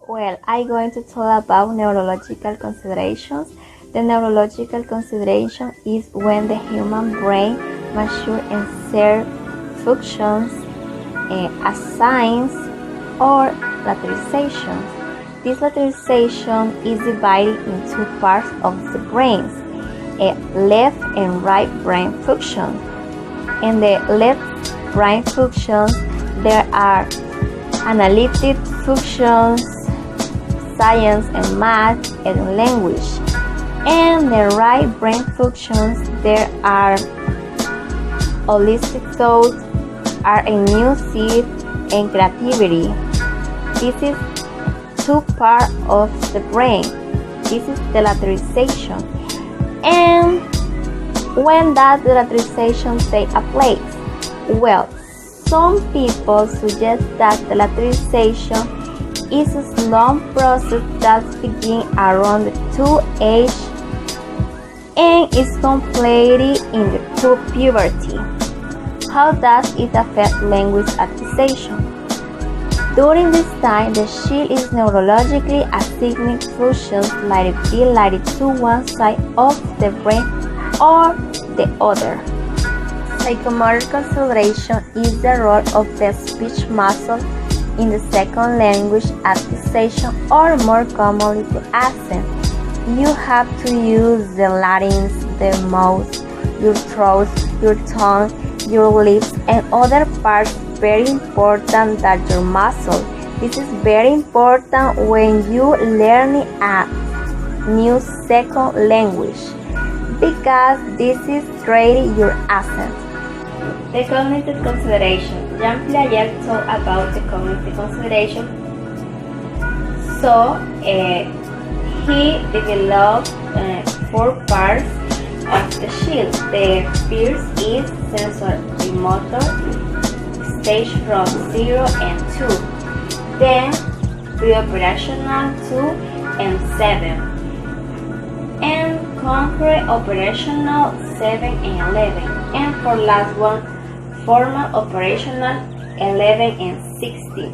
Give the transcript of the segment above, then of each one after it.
Well, I'm going to talk about neurological considerations. The neurological consideration is when the human brain matures and serves functions as signs or lateralizations. This lateralization is divided in two parts of the brain, a left and right brain function. In the left brain functions, there are analytic functions, science and math and language. And the right brain functions, there are holistic thought, art and music, and creativity. This is two parts of the brain. This is the lateralization. And when does the lateralization take place? Well, some people suggest that the lateralization is a slow process that begins around the 2 age and is completed in the puberty. How does it affect language acquisition? During this time, the child is neurologically assigning functions like to one side of the brain or the other. Psychomotor consideration is the role of the speech muscle in the second language acquisition, or more commonly the accent. You have to use the larynx, the mouth, your throat, your tongue, your lips, and other parts. Very important that your muscle. This is very important when you learn a new second language, because this is training your accent. The cognitive consideration. Jean Piaget talked about the cognitive consideration. So he developed 4 parts of the shield. The first is sensorimotor, stage from 0 and 2. Then pre-operational 2 and 7. And concrete operational 7 and 11. And for last one, formal operational 11 and 16.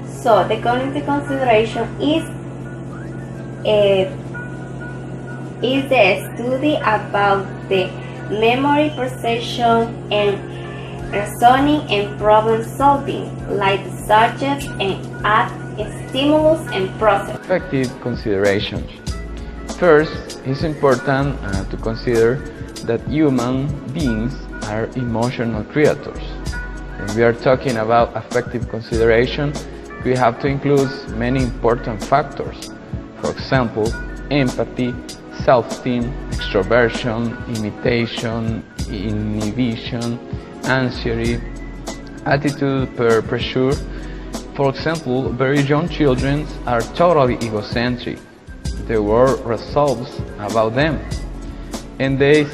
So the cognitive consideration is the study about the memory, perception, and reasoning and problem solving, like the subject and act, stimulus and process. Affective considerations. First, it's important to consider that human beings are emotional creatures. When we are talking about affective consideration, we have to include many important factors. For example, empathy, self-esteem, extroversion, imitation, inhibition, anxiety, attitude per pressure. For example, very young children are totally egocentric. The world resolves about them, and they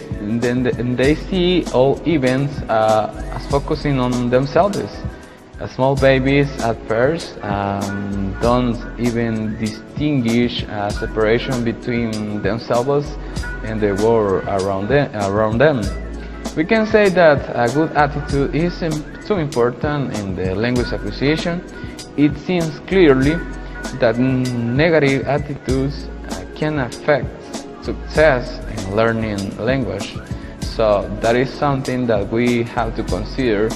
see all events as focusing on themselves. Small babies at first don't even distinguish a separation between themselves and the world around them. We can say that a good attitude is too important in the language acquisition. It seems clearly that negative attitudes can affect success in learning language. So that is something that we have to consider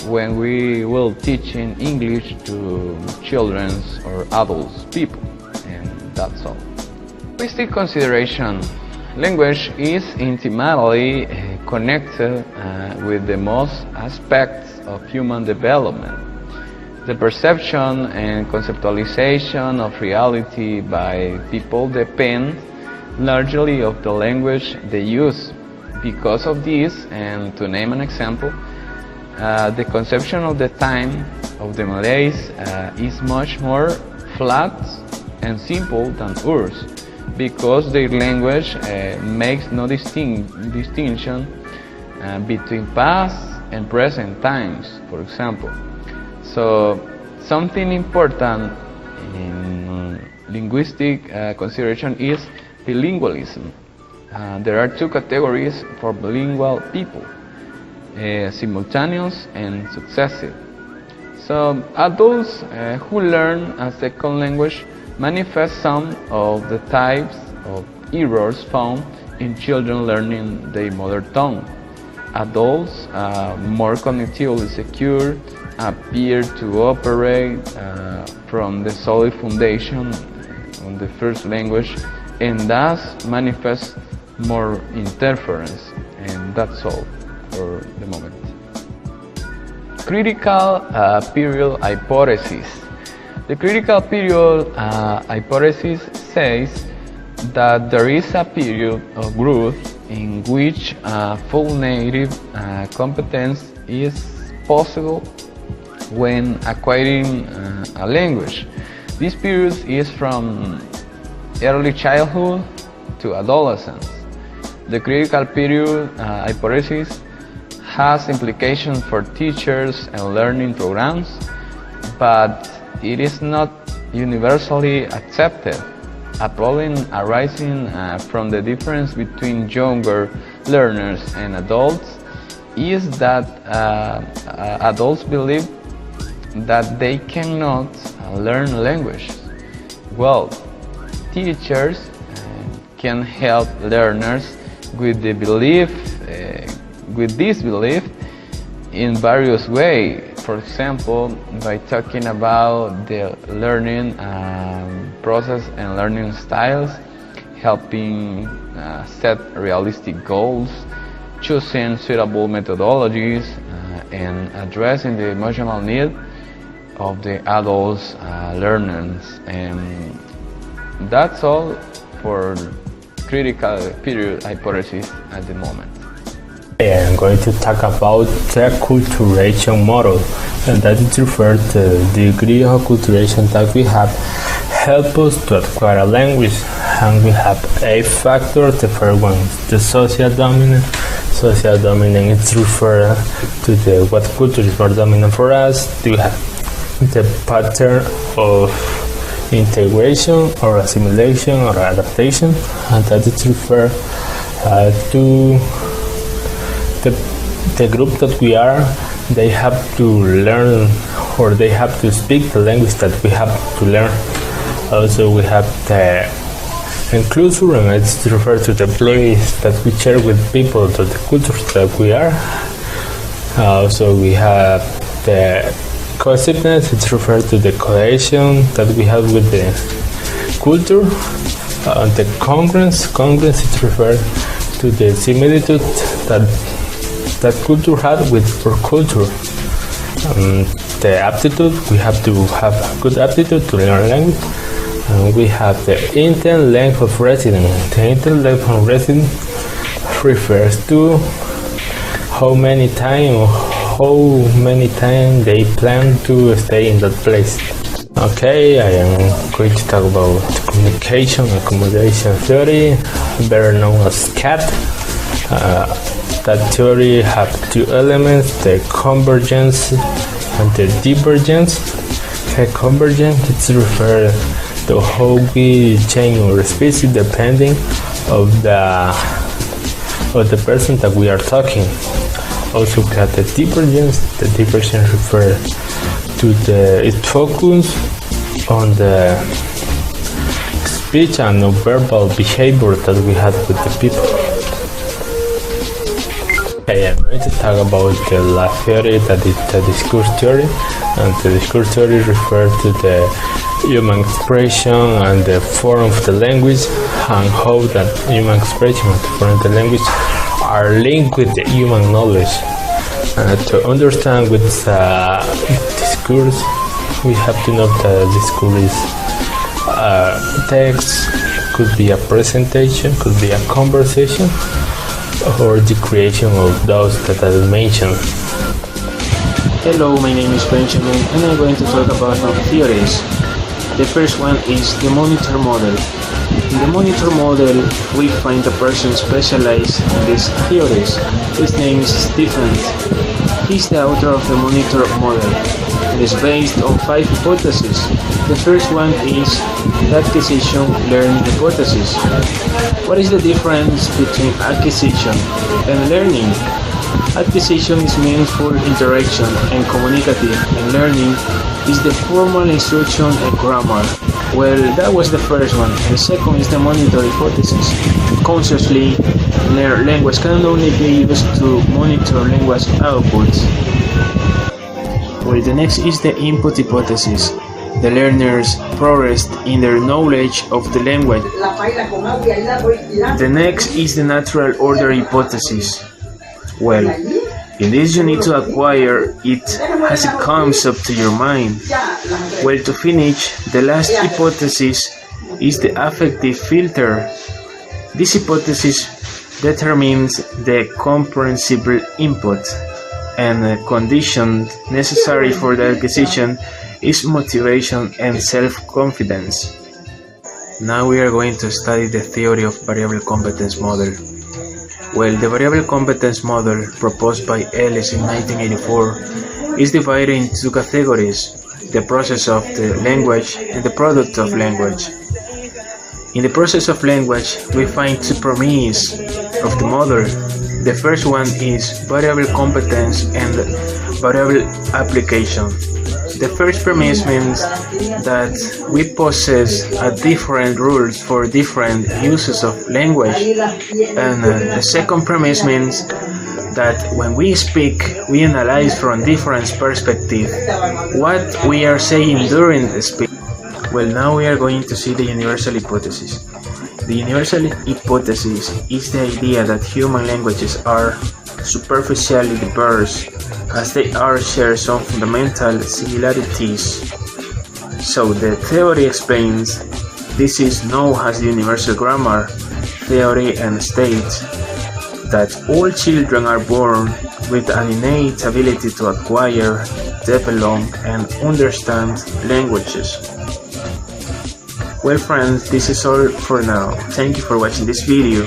when we will teaching English to children or adults people, and that's all. Linguistic consideration. Language is intimately connected with the most aspects of human development. The perception and conceptualization of reality by people depend largely on the language they use. Because of this, and to name an example, the conception of the time of the Malays is much more flat and simple than ours, because their language makes no distinction between past and present times, for example. So something important in linguistic consideration is bilingualism. There are 2 categories for bilingual people: simultaneous and successive. So adults who learn a second language manifest some of the types of errors found in children learning their mother tongue. Adults, more cognitively secure, appear to operate from the solid foundation on the first language and thus manifest more interference. And that's all for the moment. Critical period hypothesis. The critical period hypothesis says that there is a period of growth in which full native competence is possible when acquiring a language. This period is from early childhood to adolescence. The critical period hypothesis has implications for teachers and learning programs, but it is not universally accepted. A problem arising from the difference between younger learners and adults is that adults believe that they cannot learn language. Well, teachers can help learners with the belief, with this belief in various ways. For example, by talking about the learning process and learning styles, helping set realistic goals, choosing suitable methodologies, and addressing the emotional need of the adults' learners. And that's all for critical period hypothesis at the moment. I'm going to talk about the acculturation model, and that is referred to the degree of acculturation that we have help us to acquire a language. And we have 8 factors. The first one is the social dominant. Social dominant is referred to the what culture is more dominant for us. We have the pattern of integration or assimilation or adaptation, and that is referred to the group that we are. They have to learn or they have to speak the language that we have to learn. Also, we have the inclusive, and it's referred to the place that we share with people, to the cultures that we are. Also, we have the cohesiveness. It's referred to the cohesion that we have with the culture. The congruence is referred to the similitude that culture had with our culture. The aptitude, we have to have a good aptitude to learn language. We have the intent length of residence. The intent length of residence refers to how many time they plan to stay in that place. Okay, I am going to talk about communication accommodation theory, better known as CAT. That theory have 2 elements, the convergence and the divergence. The convergence is referred to how we change our species depending of the person that we are talking. Also, we have the divergence. The divergence refers to its focus on the speech and non-verbal behavior that we have with the people. Okay, I'm going to talk about the last theory, that is the discourse theory. And the discourse theory refers to the human expression and the form of the language, and how that human expression and the form of the language are linked with the human knowledge. To understand with discourse, we have to know that discourse is text, could be a presentation, could be a conversation, or the creation of those that I mentioned. Hello, my name is Benjamin, and I'm going to talk about some theories. The first one is the monitor model. In the monitor model, we find a person specialized in these theories. His name is Stephen. He's the author of the monitor model. It is based on 5 hypotheses. The first one is the acquisition-learning hypothesis. What is the difference between acquisition and learning? Acquisition is meant for interaction and communicative, and learning is the formal instruction and grammar. Well, that was the first one. And the second is the monitor hypothesis. Consciously learned language can only be used to monitor language outputs. Well, the next is the input hypothesis. The learners progressed in their knowledge of the language. The next is the natural order hypothesis. Well, in this you need to acquire it as it comes up to your mind. Well, to finish, the last hypothesis is the affective filter. This hypothesis determines the comprehensible input, and the condition necessary for the acquisition is motivation and self-confidence. Now we are going to study the theory of variable competence model. Well, the variable competence model proposed by Ellis in 1984 is divided into two categories: the process of the language and the product of language. In the process of language, we find two premises of the model. The first one is variable competence and variable application. The first premise means that we possess different rules for different uses of language, and the second premise means that when we speak, we analyze from different perspectives what we are saying during the speech. Well, now we are going to see the universal hypothesis. The universal hypothesis is the idea that human languages are superficially diverse, as they share some fundamental similarities. So the theory explains this is known as the universal grammar theory, and states that all children are born with an innate ability to acquire, develop, and understand languages. Well friends, this is all for now. Thank you for watching this video.